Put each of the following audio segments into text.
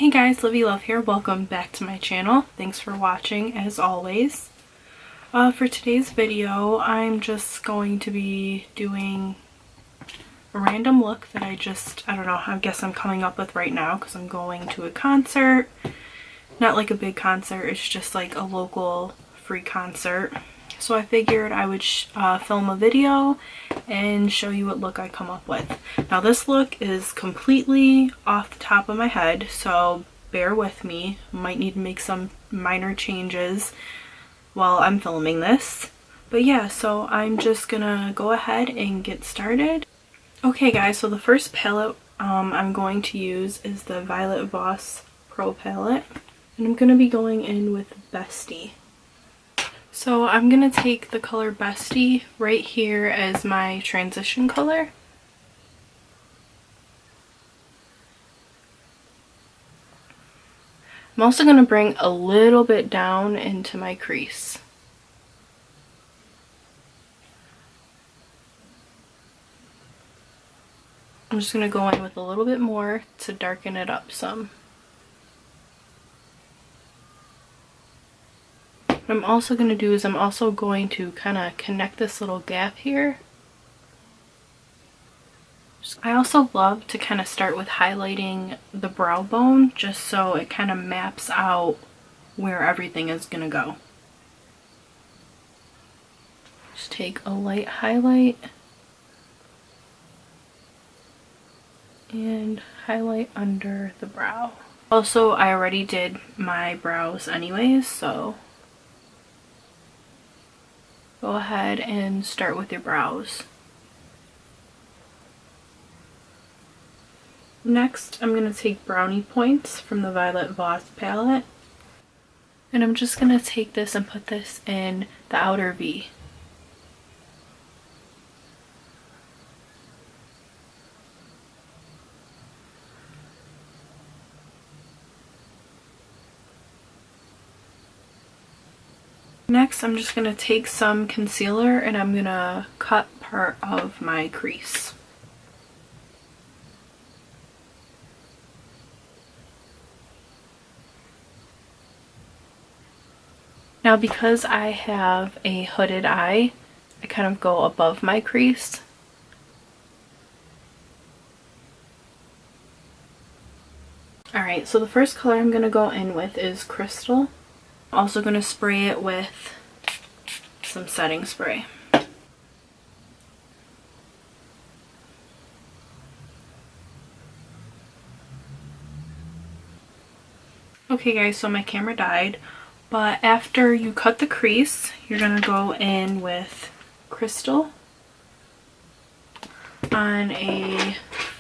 Hey guys, LivieLove here. Welcome back to my channel. Thanks for watching as always. For today's video, I'm just going to be doing a random look that I don't know, I guess I'm coming up with right now because I'm going to a concert. Not like a big concert, it's just like a local free concert. So I figured I would film a video and show you what look I come up with. Now this look is completely off the top of my head, so bear with me. Might need to make some minor changes while I'm filming this. But yeah, so I'm just gonna go ahead and get started. Okay guys, so the first palette I'm going to use is the Violet Voss Pro palette. And I'm gonna be going in with Bestie. So I'm going to take the color Bestie right here as my transition color. I'm also going to bring a little bit down into my crease. I'm just going to go in with a little bit more to darken it up some. What I'm also going to do is I'm also going to kind of connect this little gap here. I also love to kind of start with highlighting the brow bone just so it kind of maps out where everything is going to go. Just take a light highlight and highlight under the brow. Also, I already did my brows anyways, so go ahead and start with your brows. Next, I'm going to take Brownie Points from the Violet Voss palette. And I'm just going to take this and put this in the outer V. Next, I'm just going to take some concealer and I'm going to cut part of my crease. Now because I have a hooded eye, I kind of go above my crease. Alright, so the first color I'm going to go in with is Crystal. I'm also going to spray it with some setting spray. Okay guys, so my camera died, but after you cut the crease, you're going to go in with Crystal on a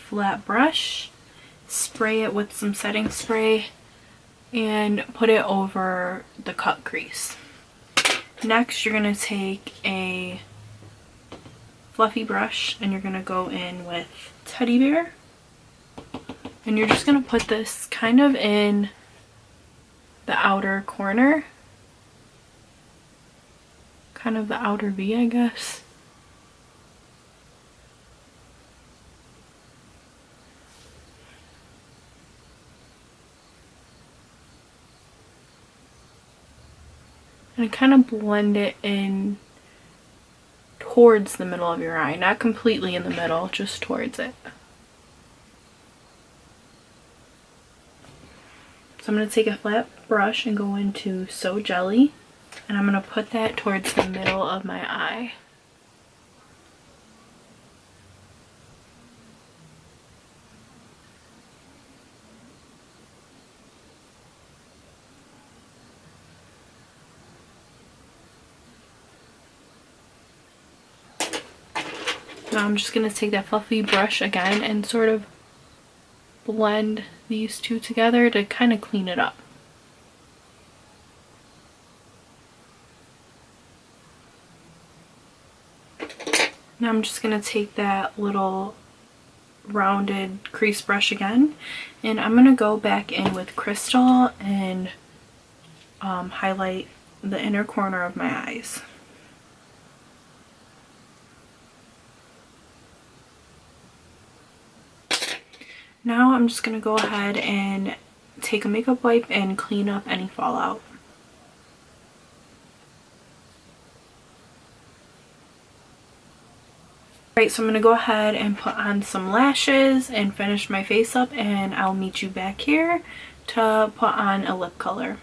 flat brush, spray it with some setting spray, and put it over the cut crease. Next, you're going to take a fluffy brush and you're going to go in with Teddy Bear. And you're just going to put this kind of in the outer corner. Kind of the outer V, I guess. And kind of blend it in towards the middle of your eye. Not completely in the middle, just towards it. So I'm going to take a flat brush and go into So Jelly. And I'm going to put that towards the middle of my eye. Now I'm just going to take that fluffy brush again and sort of blend these two together to kind of clean it up. Now I'm just going to take that little rounded crease brush again and I'm going to go back in with Crystal and highlight the inner corner of my eyes. Now I'm just going to go ahead and take a makeup wipe and clean up any fallout. Alright, so I'm going to go ahead and put on some lashes and finish my face up, and I'll meet you back here to put on a lip color.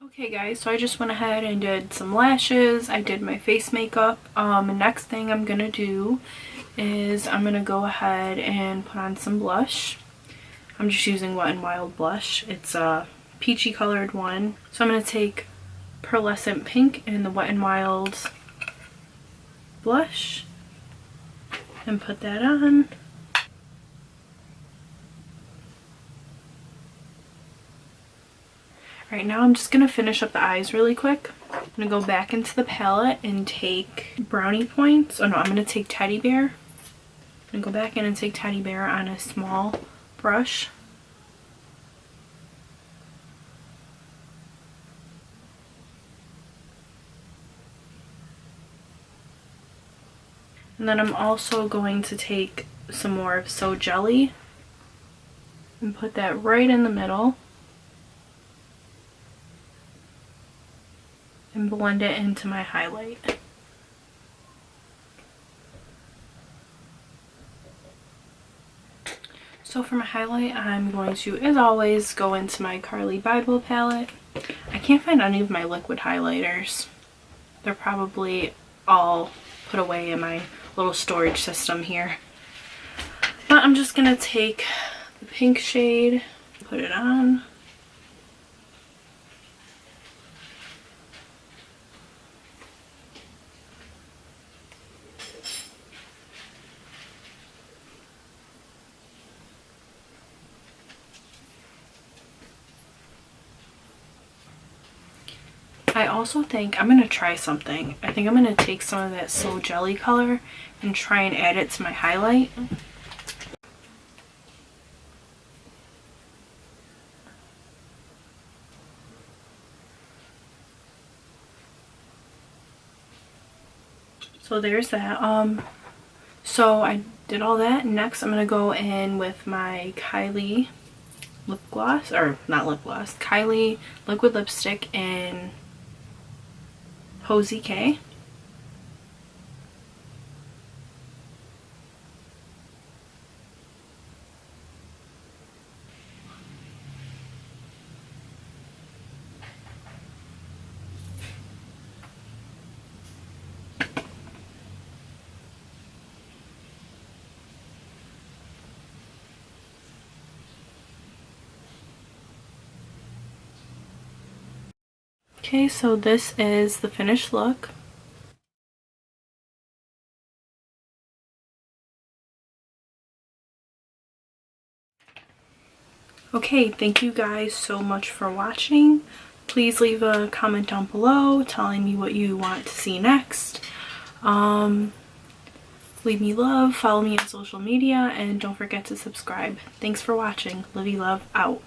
Okay guys, so I just went ahead and did some lashes. I did my face makeup. Next thing I'm going to do is I'm going to go ahead and put on some blush. I'm just using Wet n Wild blush. It's a peachy colored one. So I'm going to take Pearlescent Pink in the Wet n Wild blush and put that on. Right now I'm just going to finish up the eyes really quick. I'm going to go back into the palette and take Brownie Points. Oh no, I'm going to take Teddy Bear. I'm going to go back in and take Teddy Bear on a small brush. And then I'm also going to take some more of So Jelly and put that right in the middle and blend it into my highlight. So for my highlight, I'm going to, as always, go into my Carly Bible palette. I can't find any of my liquid highlighters. They're probably all put away in my little storage system here. But I'm just gonna take the pink shade, put it on. I also think I'm going to try something. I think I'm going to take some of that So Jelly color and try and add it to my highlight. So there's that. So I did all that. Next I'm going to go in with my Kylie lip gloss, or not lip gloss, Kylie liquid lipstick in Posy K. Okay, so this is the finished look. Okay, thank you guys so much for watching. Please leave a comment down below telling me what you want to see next. Leave me love, follow me on social media, and don't forget to subscribe. Thanks for watching. LivieLove out.